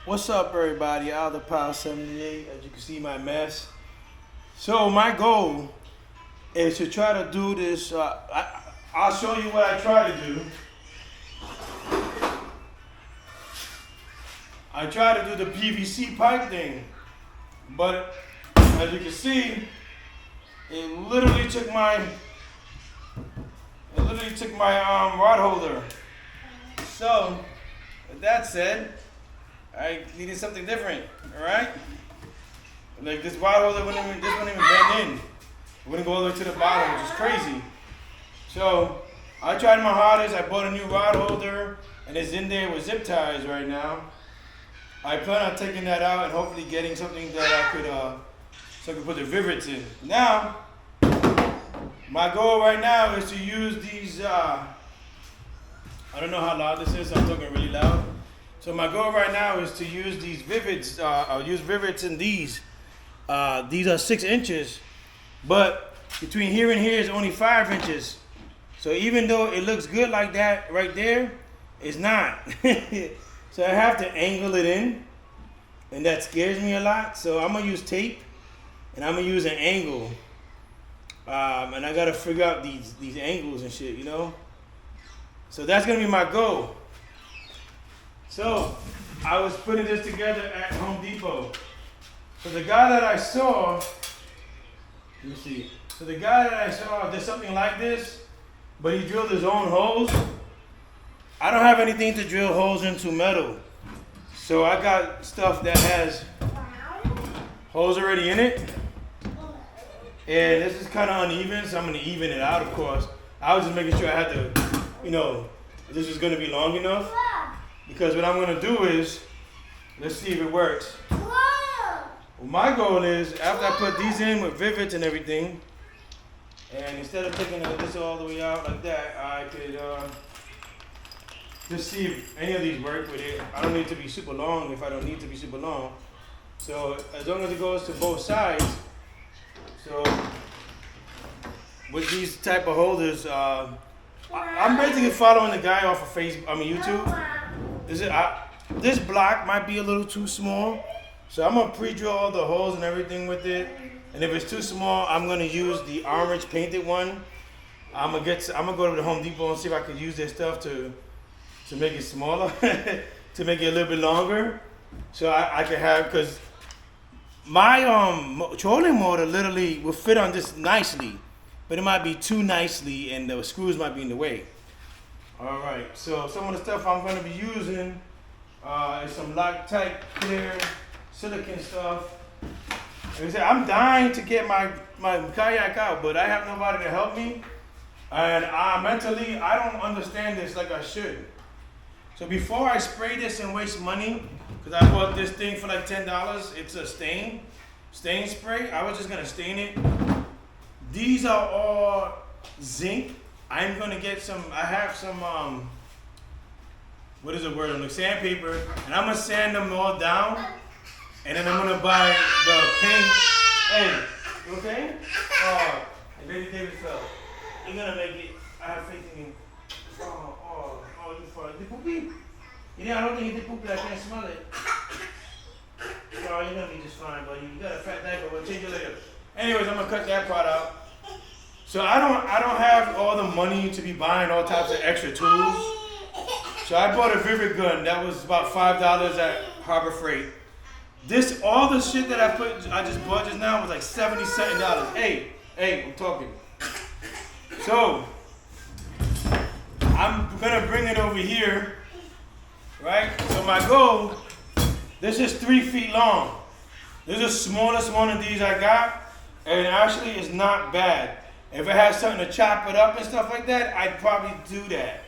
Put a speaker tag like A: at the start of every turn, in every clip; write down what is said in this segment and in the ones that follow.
A: What's up, everybody? Out of the Power 78. As you can see, my mess. So my goal is to try to do this. I'll show you what I try to do. I try to do the PVC pipe thing, but as you can see, it literally took my rod holder. So with that said, I needed something different, all right? Like this rod holder wouldn't even bend in. It wouldn't go all the way to the bottom, which is crazy. So I tried my hardest. I bought a new rod holder, and it's in there with zip ties right now. I plan on taking that out and hopefully getting something that I could, so I can put the rivets in. Now, my goal right now is to use these. I don't know how loud this is. So I'm talking really loud. So my goal right now is to use these rivets. I'll use rivets in these. These are 6 inches, but between here and here is only 5 inches. So even though it looks good like that right there, it's not. So I have to angle it in, and that scares me a lot. So I'm gonna use tape, and I'm gonna use an angle. And I gotta figure out these angles and shit, you know. So that's gonna be my goal. So I was putting this together at Home Depot. So the guy that I saw, let me see. So the guy that I saw did something like this, but he drilled his own holes. I don't have anything to drill holes into metal. So I got stuff that has holes already in it. And this is kind of uneven, so I'm gonna even it out, of course. I was just making sure I had to, this is gonna be long enough. Because what I'm gonna do is, let's see if it works. Well, my goal is, after I put these in with rivets and everything, and instead of taking this all the way out like that, I could just see if any of these work with it. I don't need to be super long if I don't need to be super long. So as long as it goes to both sides, so with these type of holders, I'm basically following the guy off of YouTube. This block might be a little too small, so I'm gonna pre-drill all the holes and everything with it. And if it's too small, I'm gonna use the orange painted one. I'm gonna go to the Home Depot and see if I can use their stuff to make it smaller, to make it a little bit longer, so I can have, because my trolling motor literally will fit on this nicely, but it might be too nicely, and the screws might be in the way. All right, so some of the stuff I'm going to be using is some Loctite clear silicone stuff. Like I said, I'm dying to get my kayak out, but I have nobody to help me, and mentally I don't understand this like I should. So before I spray this and waste money, because I bought this thing for like $10, it's a stain spray. I was just gonna stain it. These are all zinc. I'm gonna get some, I have some, what is the word on the sandpaper, and I'm gonna sand them all down, and then I'm gonna buy the paint. Hey, you okay? Oh, and baby David fell. You're gonna make it, I have faith in you. Oh, you fine. Did poopy? I don't think you did poopy, I can't smell it. Oh, you're gonna be just fine, buddy. You got a fat diaper, we'll change it later. Anyways, I'm gonna cut that part out. So I don't have all the money to be buying all types of extra tools. So I bought a rivet gun that was about $5 at Harbor Freight. All the shit that I just bought just now was like $77. Hey, I'm talking. So I'm gonna bring it over here, right? So my goal, this is 3 feet long. This is the smallest one of these I got, and actually it's not bad. If I had something to chop it up and stuff like that, I'd probably do that.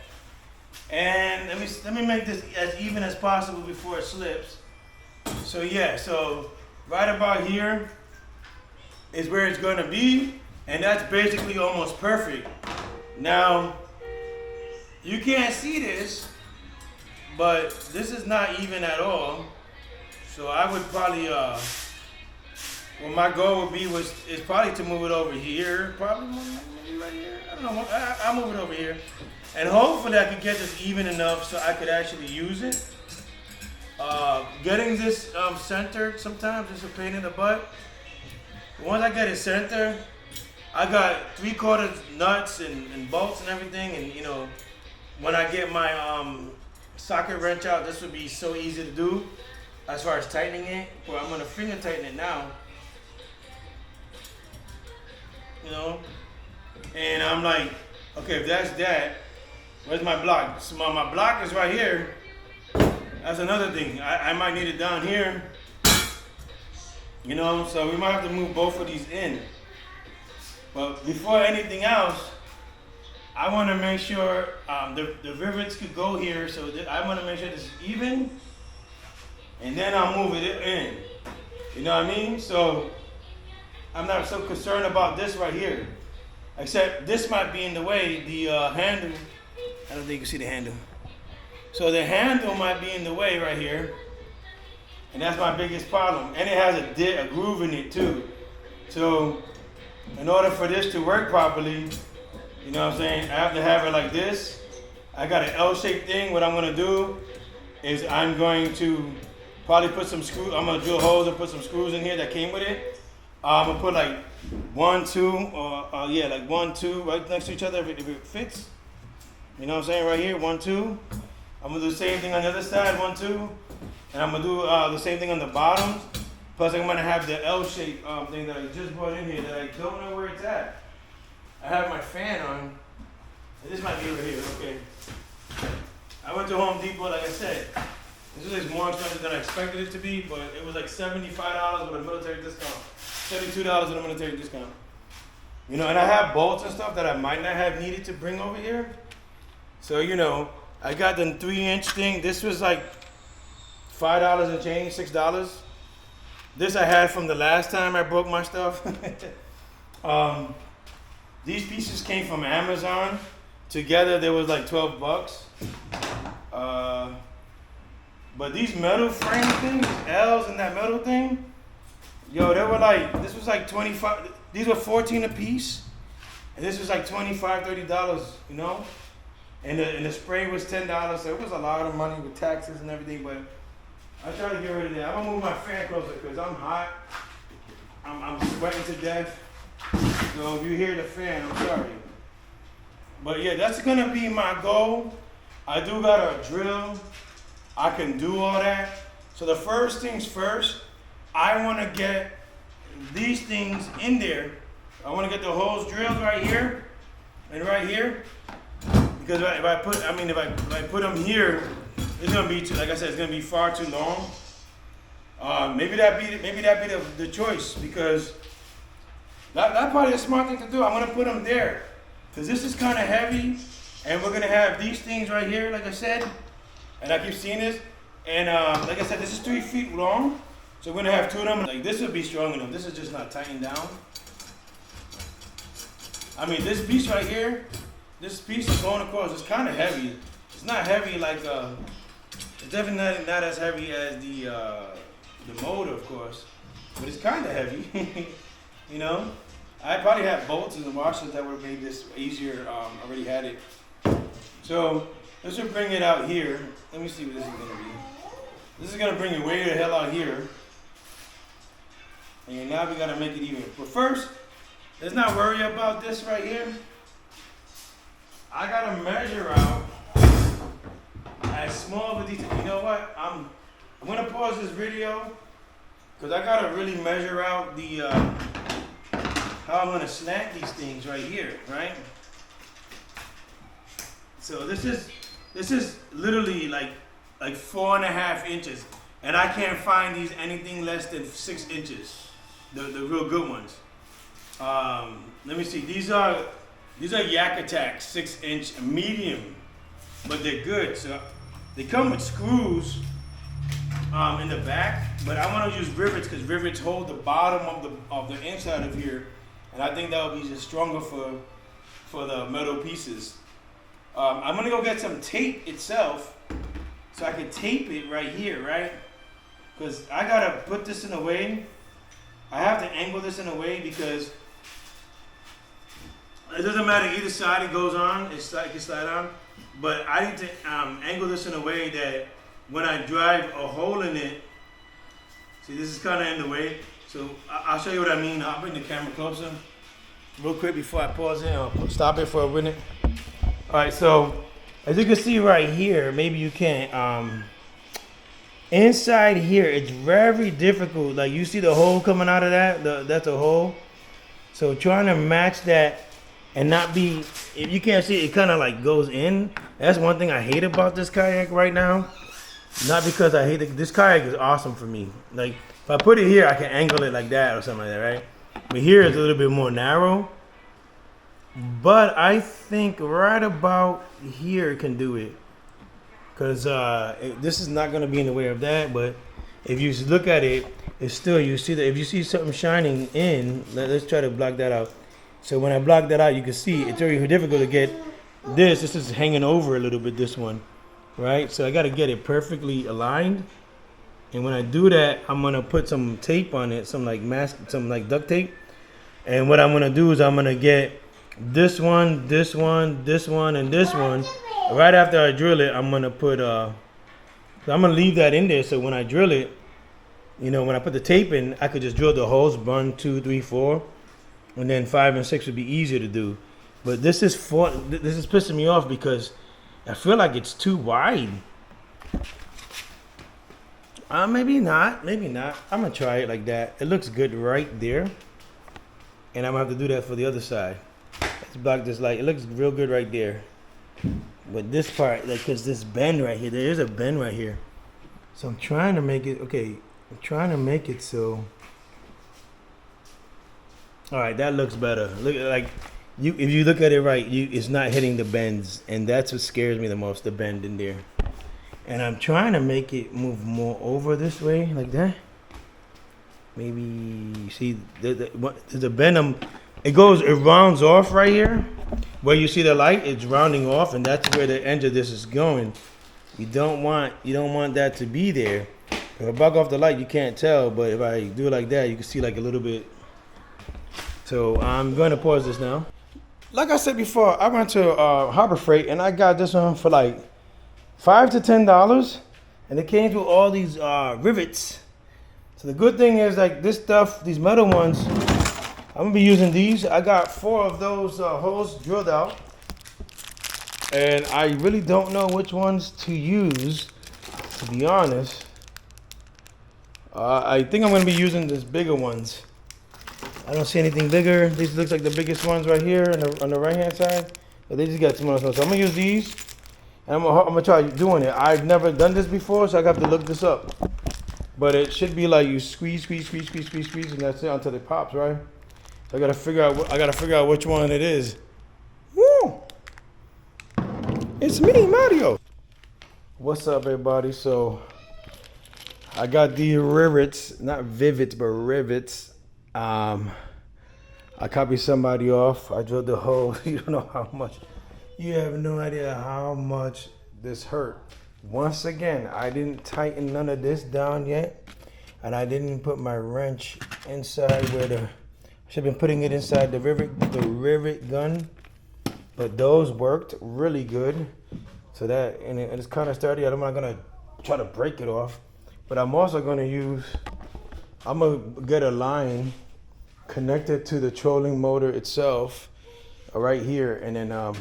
A: And let me make this as even as possible before it slips. So yeah, so right about here is where it's gonna be, and that's basically almost perfect. Now, you can't see this, but this is not even at all. So I would probably, what my goal would be is probably to move it over here, probably maybe right here. I don't know. I'll move it over here, and hopefully I can get this even enough so I could actually use it. getting this centered sometimes is a pain in the butt. Once I get it centered, I got 3/4 nuts and bolts and everything, and you know, when I get my socket wrench out, this would be so easy to do as far as tightening it. But I'm gonna finger tighten it now, you know, and I'm like, okay, if that's that, where's my block? So my block is right here. That's another thing. I might need it down here, you know, so we might have to move both of these in. But before anything else, I want to make sure the rivets could go here. So I want to make sure this is even, and then I'll move it in. You know what I mean? So I'm not so concerned about this right here. Except this might be in the way. The handle, I don't think you can see the handle. So the handle might be in the way right here. And that's my biggest problem. And it has a groove in it too. So in order for this to work properly, you know what I'm saying, I have to have it like this. I got an L-shaped thing. What I'm gonna do is I'm going to probably put some screws, I'm gonna drill holes and put some screws in here that came with it. I'm gonna put like 1, 2, or yeah, like 1, 2 right next to each other if it fits. You know what I'm saying, right here, 1, 2. I'm gonna do the same thing on the other side, 1, 2. And I'm gonna do the same thing on the bottom. Plus I'm gonna have the L-shaped thing that I just brought in here that I don't know where it's at. I have my fan on. This might be over here, okay. I went to Home Depot, like I said. This is more expensive than I expected it to be, but it was like $75 with a military discount. $72 with a military discount. You know, and I have bolts and stuff that I might not have needed to bring over here. So, you know, I got the 3-inch thing. This was like $5 and change, $6. This I had from the last time I broke my stuff. These pieces came from Amazon. Together there was like $12. But these metal frame things, L's and that metal thing, yo, they were like, this was like 25, these were 14 a piece. And this was like $25, $30, you know? And the spray was $10, so it was a lot of money with taxes and everything, but I try to get rid of that. I'm gonna move my fan closer because I'm hot. I'm sweating to death. So if you hear the fan, I'm sorry. But yeah, that's gonna be my goal. I do got a drill. I can do all that. So the first things first, I wanna get these things in there. I wanna get the holes drilled right here and right here. Because if I put them here, it's gonna be too, like I said, it's gonna be far too long. Maybe that be the choice, because that probably a smart thing to do. I'm gonna put them there, because this is kind of heavy, and we're gonna have these things right here, like I said, and I keep seeing this, and like I said, this is 3 feet long, so we're gonna have 2 of them. Like this would be strong enough. This is just not tightened down. I mean, this piece right here, this piece is going across. It's kind of heavy. It's not heavy like it's definitely not as heavy as the motor, of course, but it's kind of heavy. You know, I probably have bolts and washers that would have made this easier. Already had it. So this will bring it out here. Let me see what this is gonna be. This is gonna bring it way the hell out here. And now we gotta make it even. But first, let's not worry about this right here. I gotta measure out as small of a detail. You know what? I'm gonna pause this video because I gotta really measure out the how I'm gonna snap these things right here, right? So this is literally like 4.5 inches, and I can't find these anything less than 6 inches. The real good ones. Let me see. These are Yak Attack 6-inch medium, but they're good. So they come with screws in the back, but I want to use rivets because rivets hold the bottom of the inside of here, and I think that would be just stronger for the metal pieces. I'm gonna go get some tape itself, so I can tape it right here, right? Because I gotta put this in a way. I have to angle this in a way because it doesn't matter either side it goes on, it can slide on. But I need to angle this in a way that when I drive a hole in it, See, this is kind of in the way. So I'll show you what I mean. I'll bring the camera closer real quick before I pause it. I'll stop it for a minute. All right, so as you can see right here, maybe you can't. Inside here, it's very difficult. Like you see the hole coming out of that, that's a hole. So trying to match that and not be, if you can't see it kind of like goes in. That's one thing I hate about this kayak right now. Not because I hate it, this kayak is awesome for me. Like if I put it here, I can angle it like that or something like that, right? But here it's a little bit more narrow. But I think right about here can do it. Because this is not going to be in the way of that, but if you look at it, it's still, you see that if you see something shining in, let's try to block that out. So when I block that out, you can see it's very difficult to get this. This is hanging over a little bit, this one, right? So I got to get it perfectly aligned. And when I do that, I'm going to put some tape on it, some like duct tape. And what I'm going to do is I'm going to get this one, this one, this one, and this one. Right after I drill it, I'm gonna put I'm gonna leave that in there so when I drill it, you know, when I put the tape in, I could just drill the holes 1, 2, 3, 4, and then 5 and 6 would be easier to do. But this is pissing me off because I feel like it's too wide. Maybe not. I'm gonna try it like that. It looks good right there, and I'm gonna have to do that for the other side. Let's block this light. It looks real good right there. But this part, like, cause this bend right here, there is a bend right here. So I'm trying to make it, okay, I'm trying to make it so. All right, that looks better. Look, like, if you look at it right, it's not hitting the bends. And that's what scares me the most, the bend in there. And I'm trying to make it move more over this way, like that. Maybe, see, there's a bend, it rounds off right here. Where you see the light, it's rounding off, and that's where the end of this is going. You don't want that to be there. If I block off the light, you can't tell, but if I do it like that, you can see like a little bit. So I'm going to pause this now. Like I said before, I went to Harbor Freight, and I got this one for like $5 to $10, and it came with all these rivets. So the good thing is, like, this stuff, these metal ones, I'm gonna be using these. I got 4 of those holes drilled out, and I really don't know which ones to use, to be honest. I think I'm gonna be using these bigger ones. I don't see anything bigger. These looks like the biggest ones right here on the right hand side, but they just got smaller ones. So I'm gonna use these, and I'm gonna try doing it. I've never done this before, so I got to look this up. But it should be like you squeeze, and that's it until it pops, right? I gotta figure out which one it is. Woo! It's me, Mario. What's up, everybody? So I got the rivets, not vivets, but rivets. I copied somebody off. I drilled the hole. You don't know how much. You have no idea how much this hurt. Once again, I didn't tighten none of this down yet, and I didn't put my wrench inside where the. Should have been putting it inside the rivet gun, but those worked really good. So that, and it's kind of sturdy. I'm not gonna try to break it off, but I'm also gonna get a line connected to the trolling motor itself, right here, and then I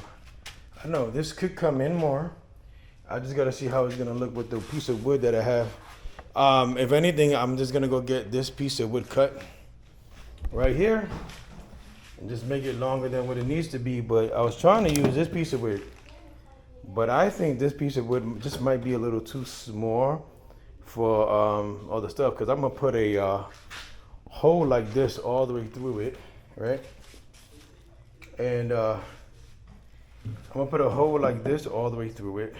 A: don't know. This could come in more. I just gotta see how it's gonna look with the piece of wood that I have. If anything, I'm just gonna go get this piece of wood cut right here and just make it longer than what it needs to be. But I was trying to use this piece of wood, but I think this piece of wood just might be a little too small for all the stuff, because I'm gonna put a hole like this all the way through it, right? And I'm gonna put a hole like this all the way through it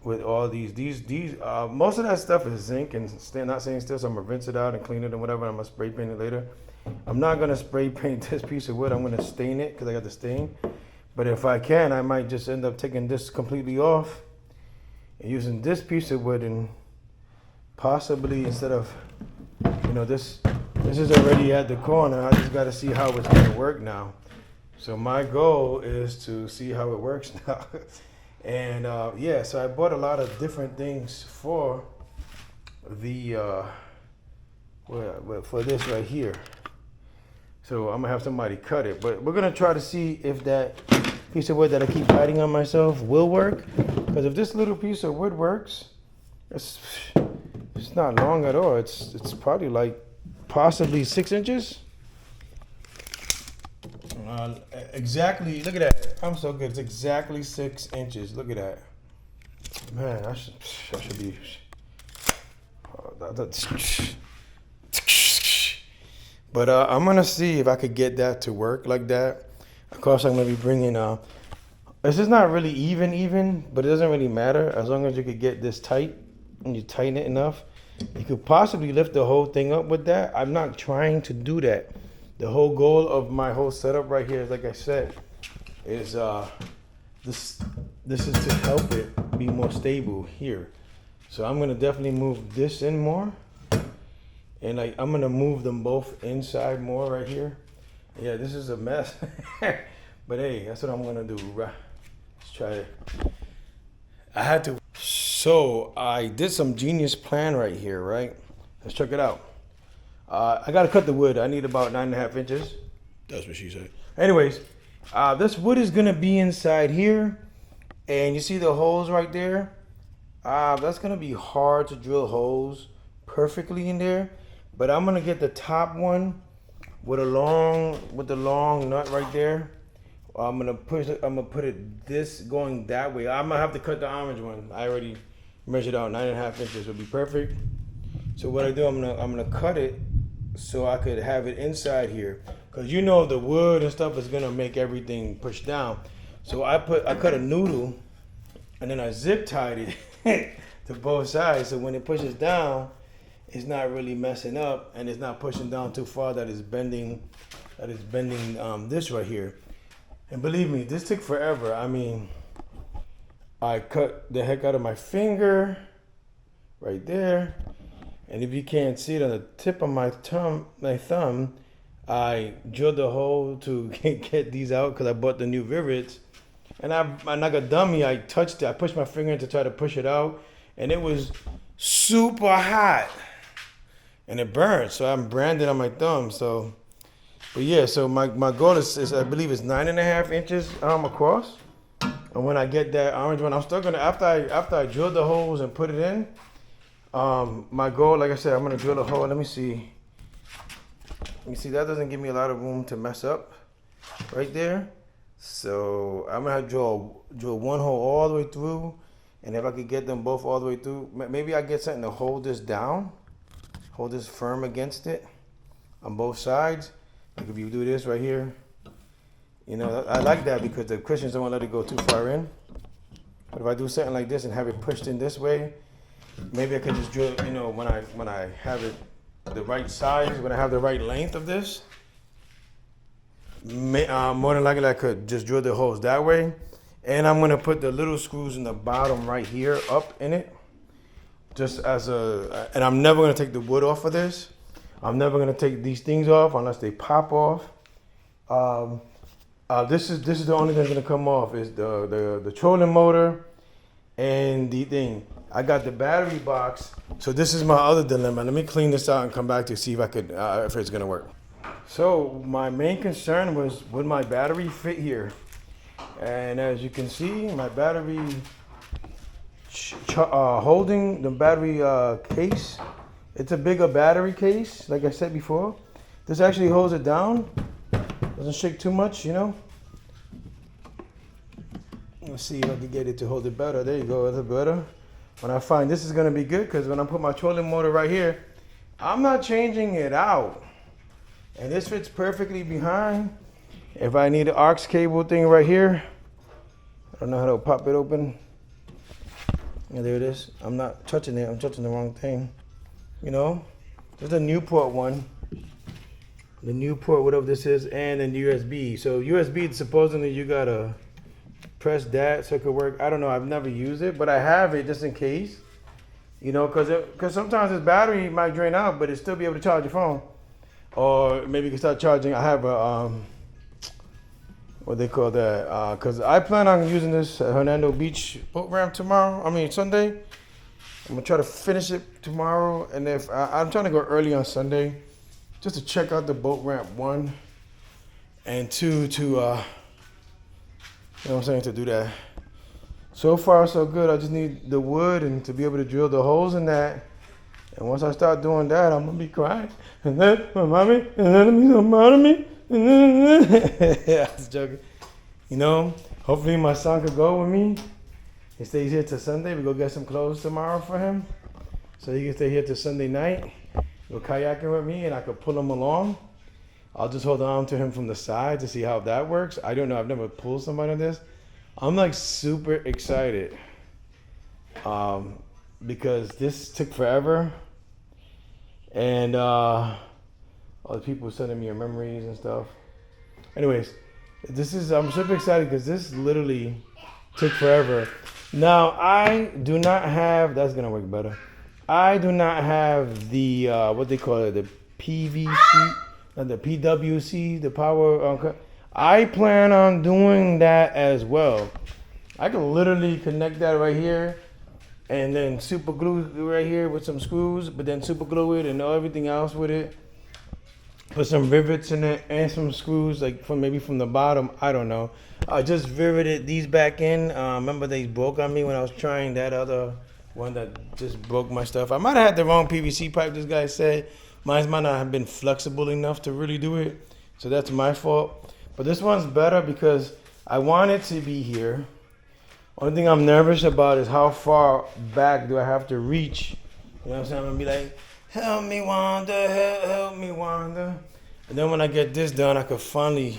A: with all these most of that stuff is zinc and not staying still, so I'm gonna rinse it out and clean it and whatever. I'm gonna spray paint it later. I'm not gonna spray paint this piece of wood. I'm gonna stain it because I got the stain. But if I can, I might just end up taking this completely off and using this piece of wood, and possibly instead of, you know, this is already at the corner. I just gotta see how it's gonna work now. So my goal is to see how it works now. And yeah, so I bought a lot of different things for the for this right here. So I'm gonna have somebody cut it, but we're gonna try to see if that piece of wood that I keep biting on myself will work. Because if this little piece of wood works, it's not long at all. It's probably like possibly 6 inches. Exactly. Look at that. I'm so good. It's exactly 6 inches. Look at that. Man, I should be. But I'm gonna see if I could get that to work like that. Of course, I'm gonna be bringing. This is not really even, but it doesn't really matter as long as you could get this tight and you tighten it enough. You could possibly lift the whole thing up with that. I'm not trying to do that. The whole goal of my whole setup right here, like I said, is this is to help it be more stable here. So I'm gonna definitely move this in more, and like I'm gonna move them both inside more right here. Yeah, this is a mess, but hey, that's what I'm gonna do. Let's try it. I had to. So I did some genius plan right here, right? Let's check it out. I gotta cut the wood. I need about 9.5 inches. That's what she said. Anyways, this wood is gonna be inside here, and you see the holes right there. That's gonna be hard to drill holes perfectly in there, but I'm gonna get the top one with the long nut right there. I'm gonna put it this going that way. I'm gonna have to cut the orange one. I already measured out 9.5 inches. Would be perfect. So what I do, I'm gonna cut it so I could have it inside here, because you know the wood and stuff is gonna make everything push down. So I cut a noodle, and then I zip tied it to both sides, so when it pushes down, it's not really messing up, and it's not pushing down too far that it's bending this right here. And believe me, this took forever. I mean, I cut the heck out of my finger right there. And if you can't see it on the tip of my thumb, I drilled a hole to get these out because I bought the new rivets. And I'm like a dummy, I touched it. I pushed my finger in to try to push it out. And it was super hot. And it burned. So I'm branded on my thumb. So, but yeah, so my goal is I believe it's 9.5 inches across. And when I get that orange one, I'm still gonna, after I drill the holes and put it in, my goal, like I said, I'm gonna drill a hole. Let me see. That doesn't give me a lot of room to mess up right there. So I'm gonna have to drill one hole all the way through, and if I could get them both all the way through, maybe I get something to hold this down, hold this firm against it on both sides. Like if you do this right here, you know, I like that because the cushions don't want to let it go too far in. But if I do something like this and have it pushed in this way, maybe I could just drill, you know, when I have it the right size, when I have the right length of this, more than likely I could just drill the holes that way. And I'm gonna put the little screws in the bottom right here up in it, just as and I'm never gonna take the wood off of this. I'm never gonna take these things off unless they pop off. This is the only thing that's gonna come off is the trolling motor and the thing. I got the battery box, so this is my other dilemma. Let me clean this out and come back to see if I could if it's gonna work. So my main concern was, would my battery fit here? And as you can see, my battery holding the battery case. It's a bigger battery case, like I said before. This actually holds it down. Doesn't shake too much, you know. Let's see if I can get it to hold it better. There you go, a little better. When I find this is gonna be good, because when I put my trolling motor right here, I'm not changing it out. And this fits perfectly behind. If I need an aux cable thing right here, I don't know how to pop it open. Yeah, there it is. I'm not touching it, I'm touching the wrong thing. You know, there's a Newport one. The Newport, whatever this is, and then USB. So USB, supposedly you gotta press that so it could work. I don't know, I've never used it, but I have it just in case. You know, because sometimes this battery might drain out, but it'll still be able to charge your phone. Or maybe you can start charging. I have a, what they call that, because I plan on using this at Hernando Beach boat ramp Sunday. I'm gonna try to finish it tomorrow, and if I'm trying to go early on Sunday, just to check out the boat ramp, 1, and 2 to you know what I'm saying, to do that. So far so good. I just need the wood and to be able to drill the holes in that. And once I start doing that, I'm gonna be crying. And then my mommy, and then me so mad at me. Yeah, I was joking. You know, hopefully my son could go with me. He stays here till Sunday. We go get some clothes tomorrow for him, so he can stay here till Sunday night. Go kayaking with me, and I could pull him along. I'll just hold on to him from the side to see how that works. I don't know. I've never pulled somebody on this. I'm like super excited because this took forever, and all the people sending me your memories and stuff. Anyways, I'm super excited because this literally took forever. Now I do not have. That's gonna work better. I do not have the what they call it, the PVC, the PWC, the power. I plan on doing that as well. I can literally connect that right here and then super glue it right here with some screws, but then super glue it and everything else with it. Put some rivets in it and some screws, like from the bottom. I don't know. I just riveted these back in. Remember they broke on me when I was trying that other one that just broke my stuff. I might have had the wrong PVC pipe, this guy said. Mine might not have been flexible enough to really do it. So that's my fault. But this one's better because I want it to be here. Only thing I'm nervous about is how far back do I have to reach. You know what I'm saying? I'm gonna be like, help me, Wanda, help me, Wanda. And then when I get this done, I could finally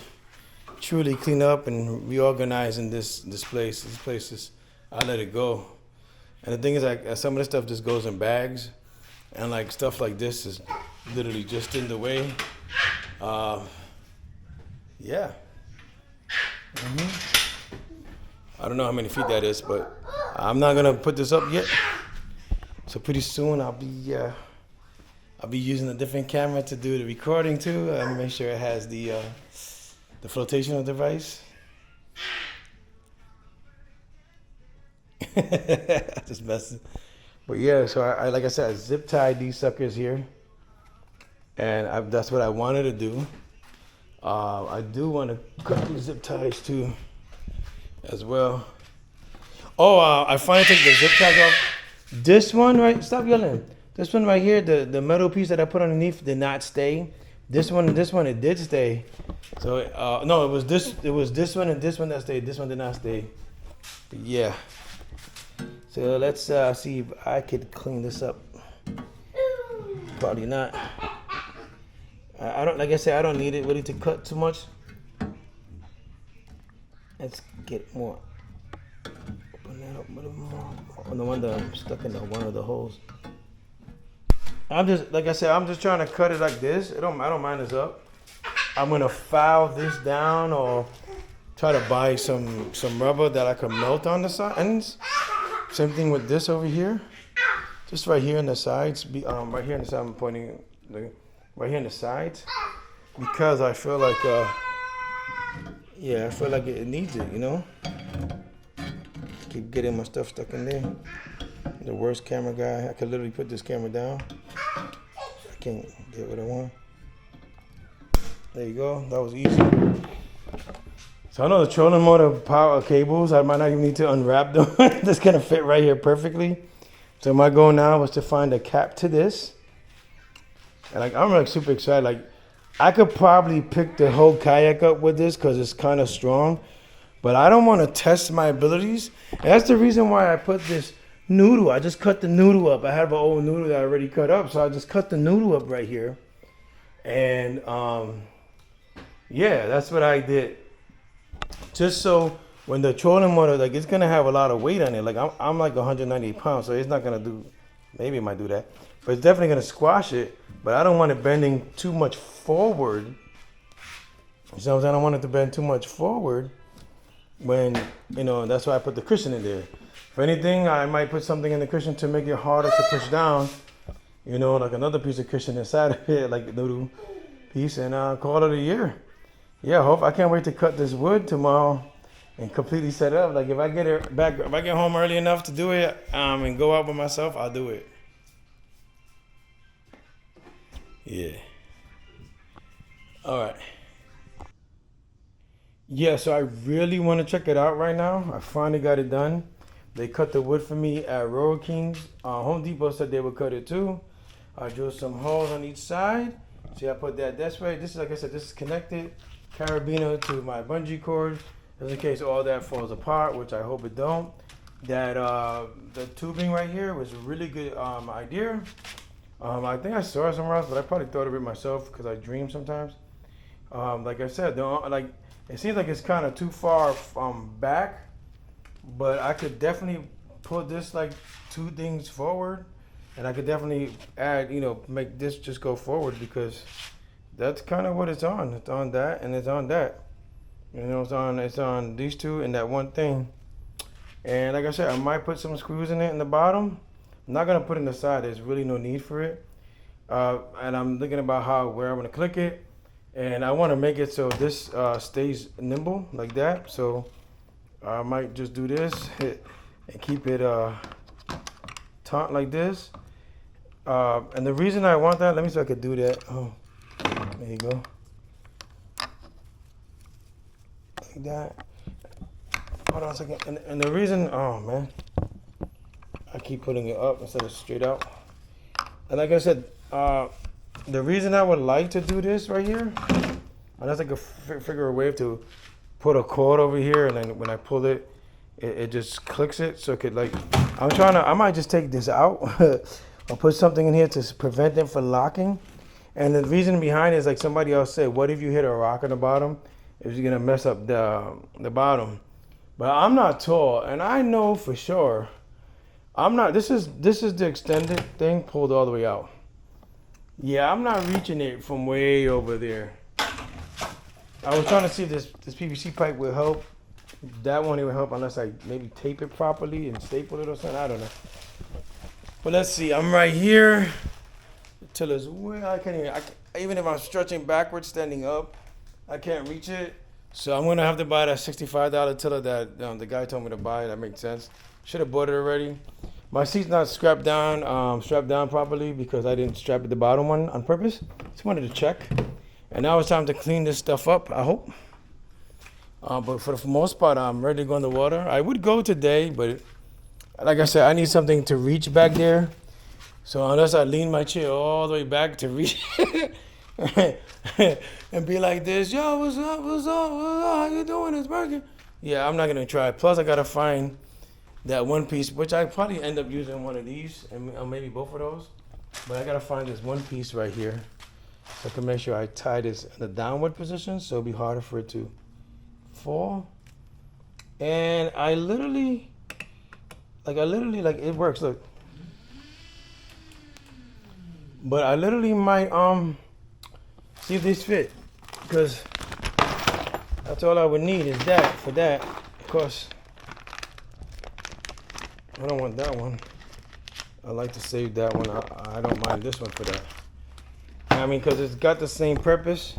A: truly clean up and reorganize in this place. This place is, I let it go. And the thing is, like, some of this stuff just goes in bags, and like stuff like this is literally just in the way. Yeah. I don't know how many feet that is, but I'm not gonna put this up yet. So pretty soon I'll be using a different camera to do the recording too. Let me make sure it has the flotational device. Just messing. But yeah, so I like I said, I zip tied these suckers here, and that's what I wanted to do. I do want to cut these zip ties too, as well. Oh, I finally took the zip ties off. This one, right? Stop yelling. This one right here, the metal piece that I put underneath did not stay. This one, it did stay. So no, it was this one and this one that stayed. This one did not stay. But yeah. So let's see if I could clean this up. Probably not. I don't, like I said, I don't need it really to cut too much. Let's get more. Open that up a little more. On the one that I'm stuck in one of the holes. I'm just, like I said, I'm just trying to cut it like this. I don't mind this up. I'm gonna file this down or try to buy some rubber that I can melt on the sides. Same thing with this over here. Just right here on the sides. Right here on the side, I'm pointing. Right here on the sides, because I feel like, I feel like it needs it, you know. Keep getting my stuff stuck in there. The worst camera guy. I could literally put this camera down. I can't get what I want. There you go. That was easy. So I know the trolling motor power cables, I might not even need to unwrap them. That's gonna fit right here perfectly. So my goal now was to find a cap to this. And like, I'm like super excited. Like, I could probably pick the whole kayak up with this because it's kind of strong, but I don't want to test my abilities. And that's the reason why I put this noodle. I just cut the noodle up. I have an old noodle that I already cut up, so I just cut the noodle up right here. And yeah, that's what I did. Just so when the trolling motor, like, it's gonna have a lot of weight on it. Like, I'm like 190 pounds, so it's not gonna do. Maybe it might do that, but it's definitely gonna squash it. But I don't want it bending too much forward. You know what I'm saying? I don't want it to bend too much forward when, you know, that's why I put the cushion in there. If anything, I might put something in the cushion to make it harder to push down. You know, like another piece of cushion inside of it, like a little piece, and call it a year. Yeah, I can't wait to cut this wood tomorrow and completely set up. Like if I get it back, if I get home early enough to do it, and go out by myself, I'll do it. Yeah. All right. Yeah, so I really want to check it out right now. I finally got it done. They cut the wood for me at Royal Kings. Home Depot said they would cut it too. I drilled some holes on each side. See, I put that this way. This is, like I said, this is connected carabiner to my bungee cord, just in case all that falls apart, which I hope it don't. That the tubing right here was a really good idea. I think I saw it somewhere else, but I probably thought of it myself because I dream sometimes. Like I said, like it seems like it's kind of too far back, but I could definitely put this like 2 things forward, and I could definitely add, make this just go forward because that's kind of what it's on. It's on that and it's on that. It's on these 2 and that one thing. And like I said, I might put some screws in it in the bottom. I'm not gonna put it in the side. There's really no need for it. And I'm thinking about where I'm gonna click it. And I want to make it so this stays nimble like that. So I might just do this and keep it taut like this. And the reason I want that, let me see if I could do that. Oh, there you go. Like that. Hold on a second. And the reason, oh man, I keep putting it up instead of straight out. And like I said, the reason I would like to do this right here, unless I could figure a way to put a cord over here, and then when I pull it, it just clicks it. So it could I might just take this out or put something in here to prevent them from locking. And the reason behind it is like somebody else said, what if you hit a rock on the bottom? It's gonna mess up the bottom. But I'm not tall, and I know for sure I'm not. This is the extended thing pulled all the way out. Yeah, I'm not reaching it from way over there. I was trying to see if this PVC pipe will help. That won't even help unless I maybe tape it properly and staple it or something. I don't know. But let's see. I'm right here. The tiller's way. I can't even. Even if I'm stretching backwards, standing up, I can't reach it. So I'm gonna have to buy that $65 tiller that the guy told me to buy. That makes sense. Should have bought it already. My seat's not strapped down properly because I didn't strap the bottom one on purpose. Just wanted to check. And now it's time to clean this stuff up, I hope. But for the most part, I'm ready to go in the water. I would go today, but like I said, I need something to reach back there. So unless I lean my chair all the way back to reach and be like this, yo, what's up, how you doing, it's working. Yeah, I'm not gonna try. Plus I gotta find that one piece, which I probably end up using one of these, and maybe both of those. But I gotta find this one piece right here, so I can make sure I tie this in the downward position, so it'll be harder for it to fall. And I literally, it works. Look, but I literally might see if these fit, because that's all I would need is that for that. Of course, I don't want that one. I like to save that one. I don't mind this one for that. I mean, because it's got the same purpose.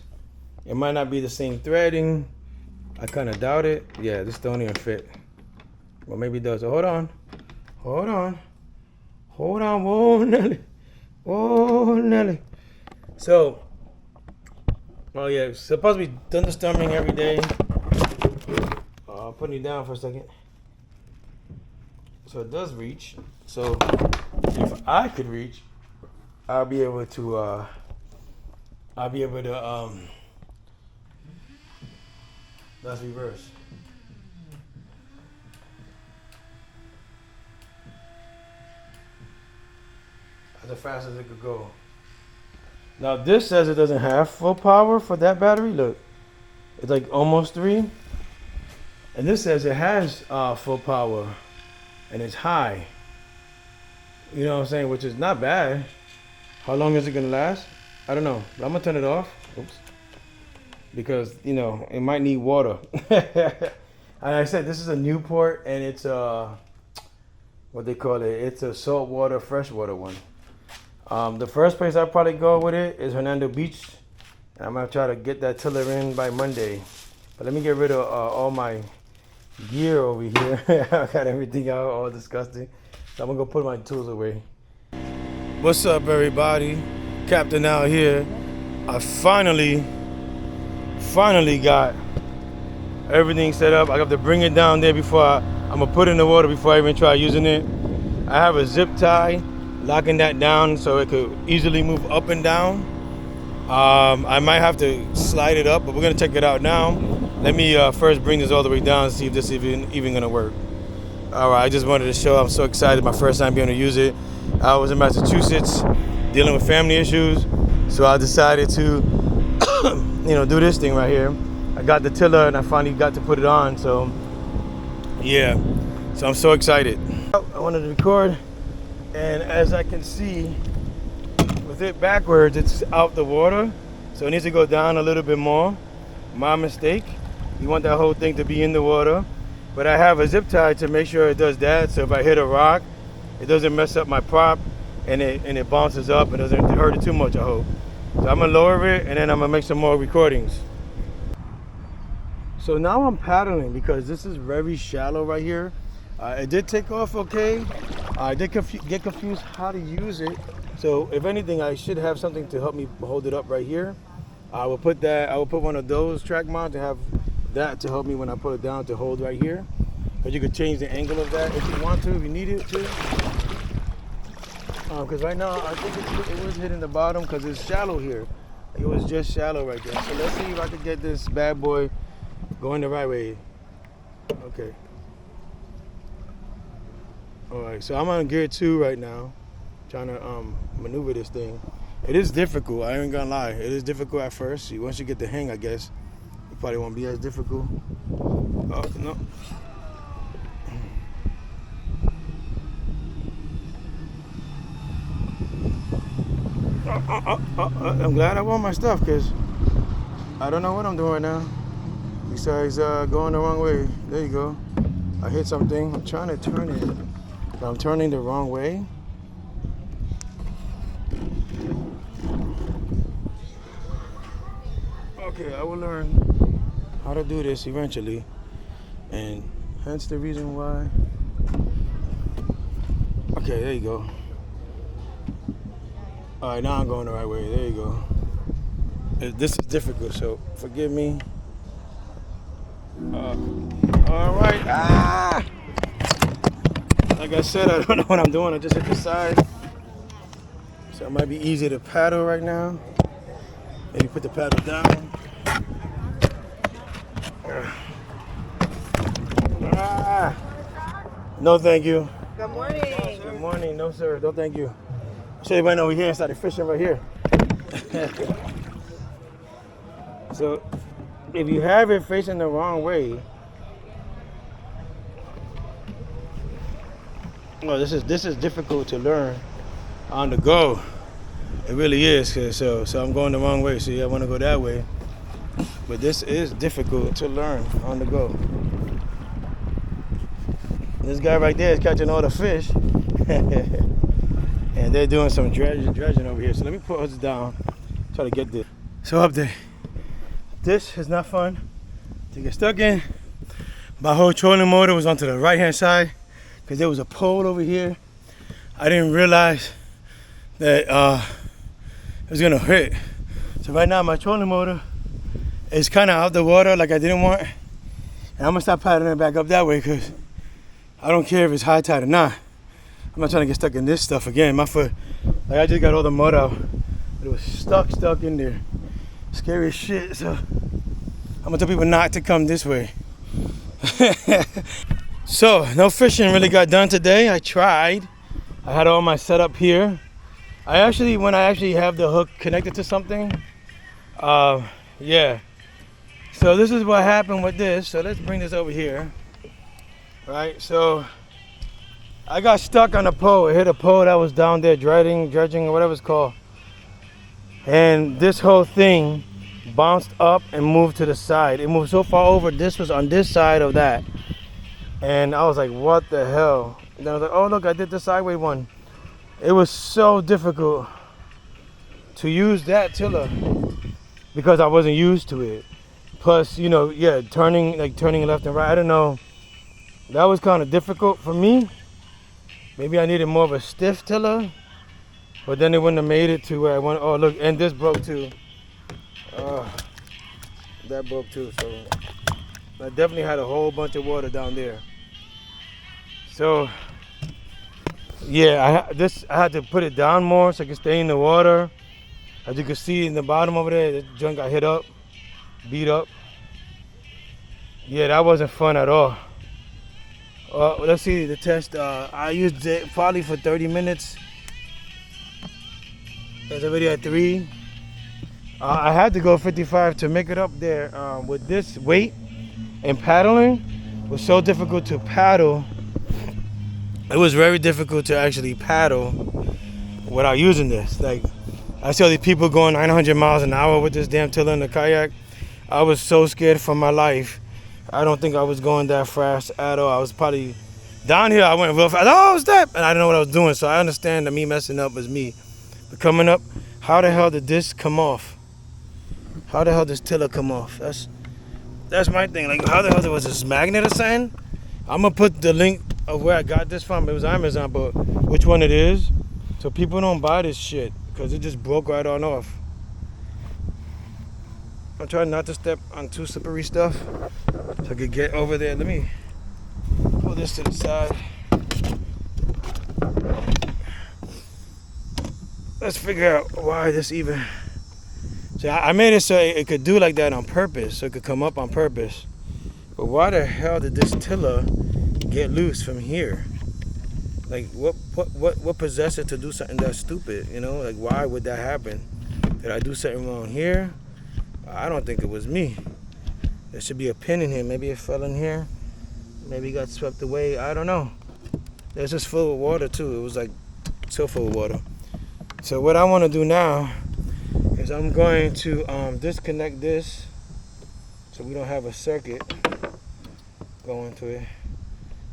A: It might not be the same threading. I kind of doubt it. Yeah, this don't even fit. Well, maybe it does. So hold on. Whoa, Nelly. So, oh yeah, it's supposed to be thunderstorming every day. Putting you down for a second. So it does reach. So if I could reach, I'll be able to let's reverse. As fast as it could go. Now this says it doesn't have full power for that battery. Look, it's like almost 3. And this says it has full power. And it's high. You know what I'm saying? Which is not bad. How long is it gonna last? I don't know. But I'm gonna turn it off. Oops. Because, it might need water. And I said this is a Newport, and it's what they call it. It's a saltwater, freshwater one. The first place I'll probably go with it is Hernando Beach. And I'm gonna try to get that tiller in by Monday. But let me get rid of all my gear over here. I got everything out, all disgusting. So I'm gonna go put my tools away. What's up, everybody? Captain out here. I finally got everything set up. I have to bring it down there before I'm gonna put it in the water before I even try using it. I have a zip tie locking that down so it could easily move up and down. I might have to slide it up, but we're gonna check it out now. Let me first bring this all the way down and see if this is even gonna work. All right, I just wanted to show I'm so excited. My first time being able to use it. I was in Massachusetts dealing with family issues, so I decided to, do this thing right here. I got the tiller and I finally got to put it on. So, yeah, so I'm so excited. I wanted to record, and as I can see, with it backwards, it's out the water, so it needs to go down a little bit more. My mistake. You want that whole thing to be in the water, but I have a zip tie to make sure it does that. So if I hit a rock, it doesn't mess up my prop, and it bounces up. It doesn't hurt it too much, I hope. So I'm gonna lower it, and then I'm gonna make some more recordings. So now I'm paddling because this is very shallow right here. It did take off okay. I did get confused how to use it. So if anything, I should have something to help me hold it up right here. I will put one of those track mounts to have that to help me when I put it down to hold right here. But you could change the angle of that if you want to, if you need it to. Because right now I think it was hitting the bottom because it's shallow here. It was just shallow right there. So let's see if I can get this bad boy going the right way. Okay. All right, so I'm on gear 2 right now, trying to maneuver this thing. It is difficult, I ain't gonna lie. It is difficult at first. Once you get the hang, I guess, it probably won't be as difficult. Oh, no. I'm glad I won my stuff, because I don't know what I'm doing right now. Besides going the wrong way. There you go. I hit something. I'm trying to turn it, but I'm turning the wrong way. Okay, I will learn how to do this eventually, and hence the reason why. Okay, there you go. All right, now I'm going the right way. There you go. This is difficult, so forgive me. All right. Like I said, I don't know what I'm doing. I just hit the side, so it might be easy to paddle right now. Maybe put the paddle down. No, thank you.
B: Good morning.
A: Good morning. No, sir. No, thank you. So everybody know we're here and started fishing right here. So if you have it facing the wrong way, well, this is difficult to learn on the go. It really is. So I'm going the wrong way. See, I want to go that way, but this is difficult to learn on the go. This guy right there is catching all the fish, and they're doing some dredging over here. So let me put us down, try to get this. So update. This is not fun to get stuck in. My whole trolling motor was onto the right-hand side because there was a pole over here. I didn't realize that it was gonna hit. So right now my trolling motor is kind of out the water like I didn't want. And I'm gonna stop paddling it back up that way because I don't care if it's high tide or not. I'm not trying to get stuck in this stuff again. My foot, like I just got all the mud out. But it was stuck in there. Scary as shit, so I'm gonna tell people not to come this way. So, no fishing really got done today. I tried. I had all my setup here. When I actually have the hook connected to something, yeah. So this is what happened with this. So let's bring this over here. Right, so I got stuck on a pole. It hit a pole that was down there dredging or whatever it's called. And this whole thing bounced up and moved to the side. It moved so far over. This was on this side of that. And I was like, what the hell? And then I was like, oh, look, I did the sideways one. It was so difficult to use that tiller because I wasn't used to it. Plus, turning left and right. I don't know that was kind of difficult for me. Maybe I needed more of a stiff tiller, but then it wouldn't have made it to where I want. Oh look, and this broke too. That broke too, so I definitely had a whole bunch of water down there. So yeah, I had to put it down more so it could stay in the water. As you can see in the bottom over there, the joint got hit up, beat up. Yeah, that wasn't fun at all. Let's see the test. I used it probably for 30 minutes. It's already at 3. I had to go 55 to make it up there. With this weight and paddling, it was so difficult to paddle. It was very difficult to actually paddle without using this. Like, I see all these people going 900 miles an hour with this damn tiller in the kayak. I was so scared for my life. I don't think I was going that fast at all. I was probably down here. I went real fast. Oh, step! And I didn't know what I was doing. So I understand that me messing up was me. But coming up, how the hell did this come off? How the hell does tiller come off? That's my thing. Like, how the hell was this magnet or something? I'm gonna put the link of where I got this from. It was Amazon, but which one it is, so people don't buy this shit because it just broke right on off. I'm trying not to step on too slippery stuff so I could get over there. Let me pull this to the side. Let's figure out why this even. See, I made it so it could do like that on purpose, so it could come up on purpose. But why the hell did this tiller get loose from here? Like, what possessed it to do something that stupid? You know, like, why would that happen? Did I do something wrong here? I don't think it was me. There should be a pin in here. Maybe it fell in here. Maybe it got swept away. I don't know. It's just full of water too. It was like so full of water. So what I want to do now is I'm going to disconnect this so we don't have a circuit going to it.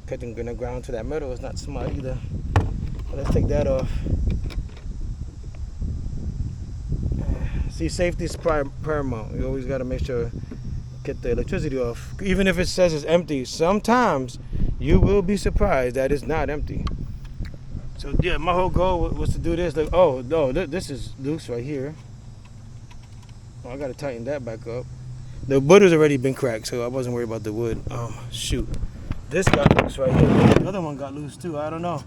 A: Cutting gonna ground to that metal is not smart either. But let's take that off. See, safety is paramount. You always gotta make sure get the electricity off. Even if it says it's empty, sometimes you will be surprised that it's not empty. So yeah, my whole goal was to do this. Like, oh no, this is loose right here. Oh, I gotta tighten that back up. The wood has already been cracked, so I wasn't worried about the wood. Oh shoot, this got loose right here. The other one got loose too. I don't know.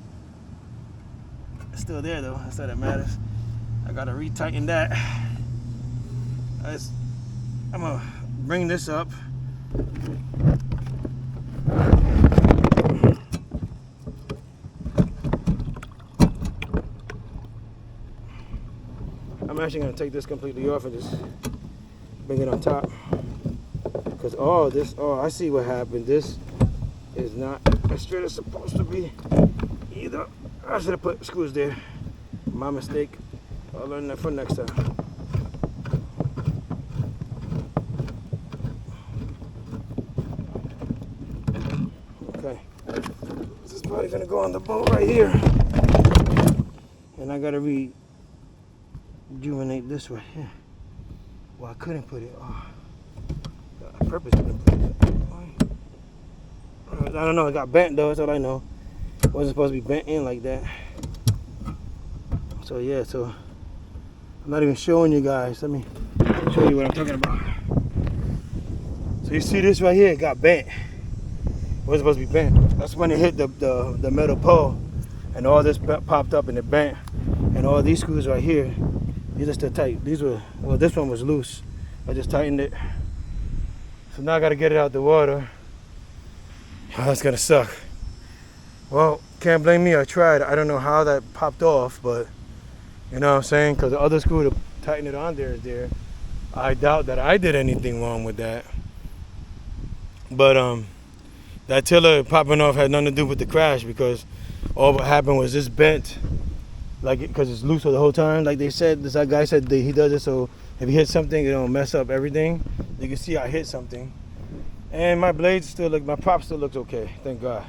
A: It's still there though. That's all that matters. I gotta retighten that. I'm gonna bring this up. I'm actually gonna take this completely off and just bring it on top. Because I see what happened. This is not as straight as it's supposed to be either. I should have put screws there. My mistake. I'll learn that for next time. Okay. This is probably gonna go on the boat right here. And I gotta rejuvenate this right here. Well, I couldn't put it. Oh, I purposely didn't put it. I don't know. It got bent though. That's all I know. It wasn't supposed to be bent in like that. So yeah. So I'm not even showing you guys. Let me show you what I'm talking about. So you see this right here? It got bent. It wasn't supposed to be bent. That's when it hit the metal pole, and all this popped up and it bent. And all these screws right here, these are still tight. This one was loose. I just tightened it. So now I gotta get it out the water. Oh, that's gonna suck. Well, can't blame me, I tried. I don't know how that popped off, but you know what I'm saying? Because the other screw to tighten it on there is there. I doubt that I did anything wrong with that. But that tiller popping off had nothing to do with the crash, because all what happened was this bent, like, because it's loose the whole time. Like they said, this guy said that he does it so if he hits something, it don't mess up everything. You can see I hit something. And my blade still look, my prop still looks okay, thank God.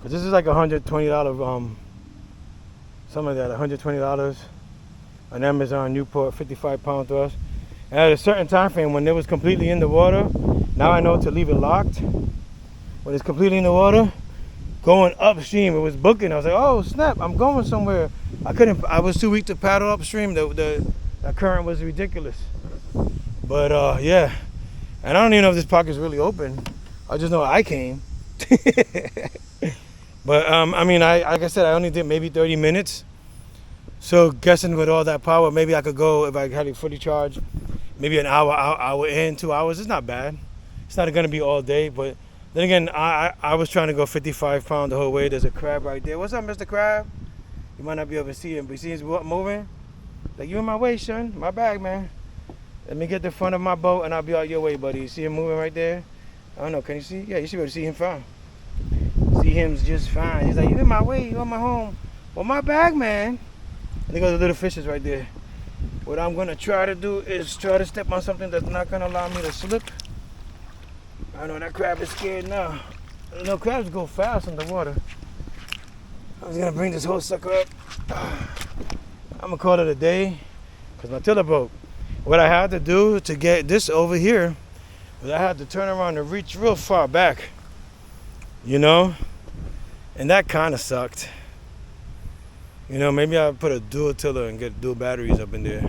A: Cause this is like $120, something like that, $120 on Amazon Newport 55-pound thrust. And at a certain time frame when it was completely in the water, now I know to leave it locked. when it's completely in the water, going upstream. It was booking. I was like, oh snap, I'm going somewhere. I was too weak to paddle upstream. The current was ridiculous. But yeah, and I don't even know if this park is really open. I just know I came. But I mean, like I said, I only did maybe 30 minutes. So guessing with all that power, maybe I could go, if I had it fully charged, maybe an hour in, 2 hours. It's not bad. It's not gonna be all day, but then again, I was trying to go 55 pounds the whole way. There's a crab right there. What's up, Mr. Crab? You might not be able to see him, but you see he's moving? Like, you in my way, son. My bag, man. Let me get the front of my boat and I'll be out your way, buddy. You see him moving right there? I don't know, can you see? Yeah, you should be able to see him fine. See him just fine. He's like, you in my way, you on my home. Well, my bag, man. And there goes the little fishes right there. What I'm gonna try to do is try to step on something that's not gonna allow me to slip. I know that crab is scared now. You know, crabs go fast in the water. I was gonna bring this whole sucker up. I'm gonna call it a day, because my tiller broke. What I had to do to get this over here was I had to turn around and reach real far back, you know? And that kind of sucked. You know, maybe I'll put a dual tiller and get dual batteries up in there.